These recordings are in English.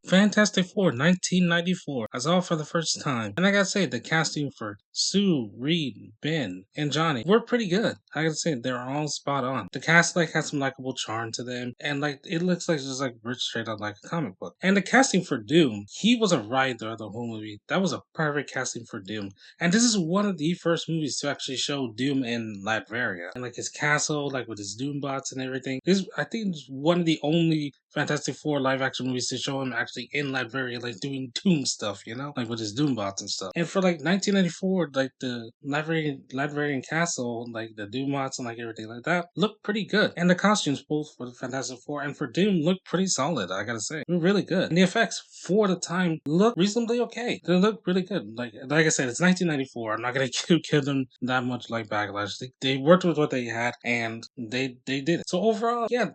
Fantastic Four, 1994. I saw it for the first time. And I gotta say, the casting for Sue, Reed, Ben, and Johnny were pretty good. I gotta say, they're all spot on. The cast like has some likable charm to them. And like it looks like just like rich straight out like a comic book. And the casting for Doom, he was a writer of the whole movie. That was a perfect casting for Doom. And this is one of the first movies to actually show Doom in Latveria. And like his castle, like with his Doom bots and everything. This I think is one of the only Fantastic Four live action movies to show him actually in Latveria, like doing Doom stuff, like with his Doom bots and stuff. And for like 1994, like the Latvian castle, like the Doom bots and like everything like that, looked pretty good. And the costumes, both for the Fantastic Four and for Doom, looked pretty solid, I gotta say. They were really good. And the effects for the time look reasonably okay. They look really good. Like I said, it's 1994. I'm not gonna give them that much like backlash. They worked with what they had and they did it. So overall, yeah,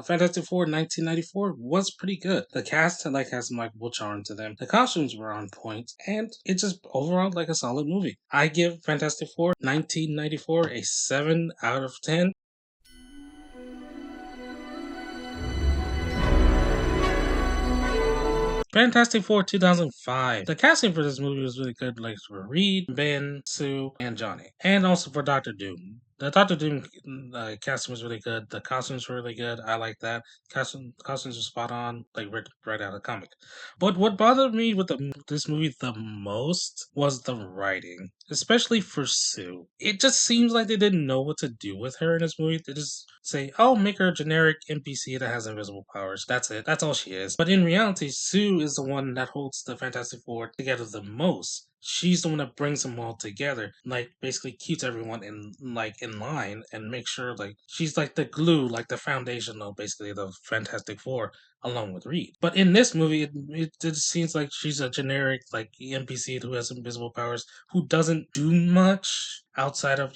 Fantastic Four 1994 was pretty good. The cast like has some likable charm to them. The costumes were on point, and it just overall like a solid movie. I give Fantastic Four 1994 a 7 out of 10. Fantastic Four 2005. The casting for this movie was really good, like for Reed, Ben, Sue, and Johnny. And also for Doctor Doom. The Doctor Doom casting was really good. The costumes were really good. I like that. Costumes were spot on, like right out of the comic. But what bothered me with this movie the most was the writing, especially for Sue. It just seems like they didn't know what to do with her in this movie. They just say, "Oh, make her a generic NPC that has invisible powers. That's it. That's all she is." But in reality, Sue is the one that holds the Fantastic Four together the most. She's the one that brings them all together, like basically keeps everyone in line and makes sure like she's like the glue, like the foundation of basically the Fantastic Four along with Reed. But in this movie, it just seems like she's a generic like NPC who has invisible powers who doesn't do much outside of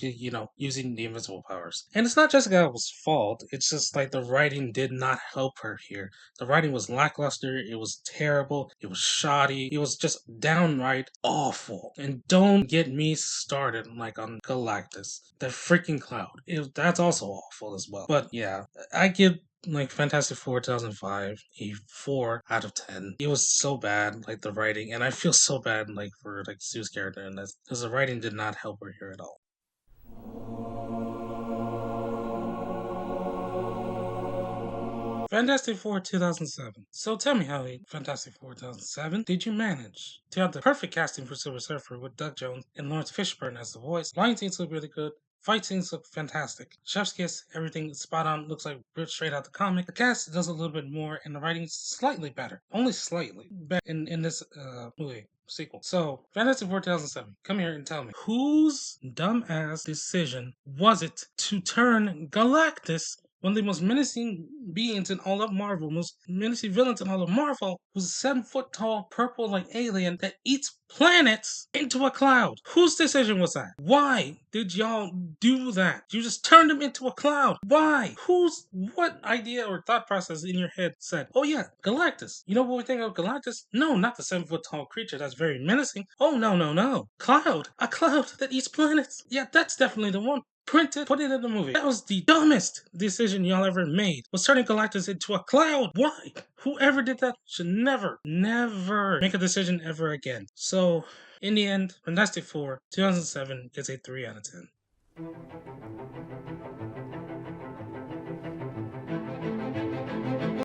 using the invisible powers. And it's not Jessica Alba's fault. It's just like the writing did not help her here. The writing was lackluster. It was terrible. It was shoddy. It was just downright awful. And don't get me started like on Galactus, the freaking cloud. That's also awful as well. But yeah, I give like Fantastic Four 2005 a 4 out of 10. It was so bad, like the writing, and I feel so bad like for like Sue's character in this because the writing did not help her here at all. Fantastic Four 2007. So tell me, how Fantastic Four 2007 did you manage to have the perfect casting for Silver Surfer with Doug Jones and Lawrence Fishburne as the voice? Line scenes look really good. Fight scenes look fantastic. Chef's kiss, everything is spot on. Looks like ripped straight out the comic. The cast does a little bit more, and the writing's slightly better, only slightly better in this movie sequel. So, Fantastic Four 2007, come here and tell me, whose dumbass decision was it to turn Galactus, one of the most menacing beings in all of Marvel, most menacing villains in all of Marvel, who's a 7 foot tall, purple like alien that eats planets, into a cloud? Whose decision was that? Why did y'all do that? You just turned him into a cloud. Why? What idea or thought process in your head said, "Oh yeah, Galactus. You know what we think of Galactus? No, not the 7 foot tall creature that's very menacing. Oh no, no, no. Cloud. A cloud that eats planets. Yeah, that's definitely the one. Print it, put it in the movie." That was the dumbest decision y'all ever made, was turning Galactus into a cloud. Why? Whoever did that should never, never make a decision ever again. So, in the end, Fantastic Four 2007 gets a 3 out of 10.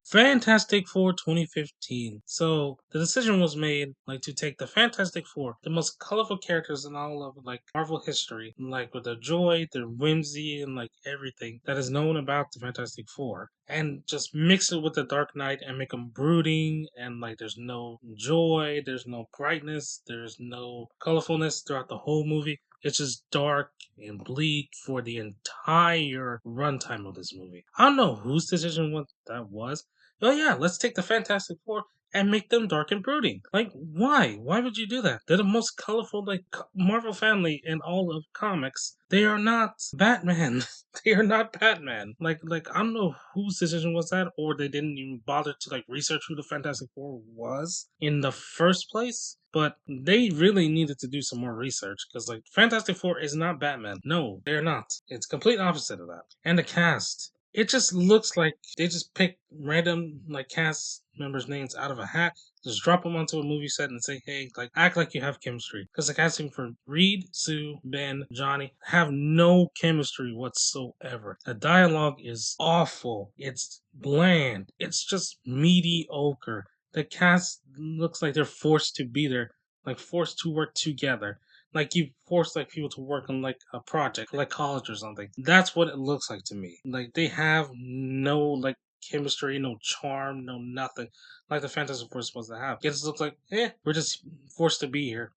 Fantastic Four 2015. So the decision was made like to take the Fantastic Four, the most colorful characters in all of like Marvel history, like with their joy, their whimsy, and like everything that is known about the Fantastic Four, and just mix it with the Dark Knight and make them brooding and like there's no joy, there's no brightness, there's no colorfulness throughout the whole movie. It's just dark and bleak for the entire runtime of this movie. I don't know whose decision that was. Oh yeah, let's take the Fantastic Four and make them dark and brooding. Like, why? Why would you do that? They're the most colorful like Marvel family in all of comics. They are not Batman. They are not Batman. Like I don't know whose decision was that, or they didn't even bother to like research who the Fantastic Four was in the first place. But they really needed to do some more research because like Fantastic Four is not Batman. No, they're not. It's complete opposite of that. And the cast, it just looks like they just picked random like cast members' names out of a hat, just drop them onto a movie set and say, hey, like, act like you have chemistry. Because the casting for Reed, Sue, Ben, Johnny have no chemistry whatsoever. The dialogue is awful. It's bland. It's just mediocre. The cast looks like they're forced to be there, like forced to work together. Like you force like people to work on like a project, like college or something. That's what it looks like to me. Like they have no like chemistry, no charm, no nothing. Like the Fantastic Four is supposed to have. It just looks like, we're just forced to be here.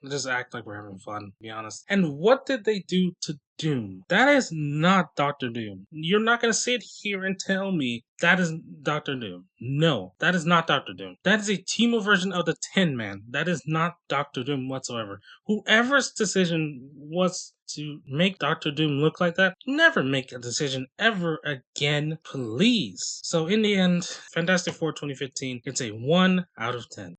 Just act like we're having fun, to be honest. And what did they do to Doom? That is not Doctor Doom. You're not gonna sit here and tell me that is Doctor Doom. No, that is not Doctor Doom. That is a Timo version of the Tin Man. That is not Doctor Doom whatsoever. Whoever's decision was to make Doctor Doom look like that, never make a decision ever again, please. So in the end, Fantastic Four 2015, it's a 1 out of 10.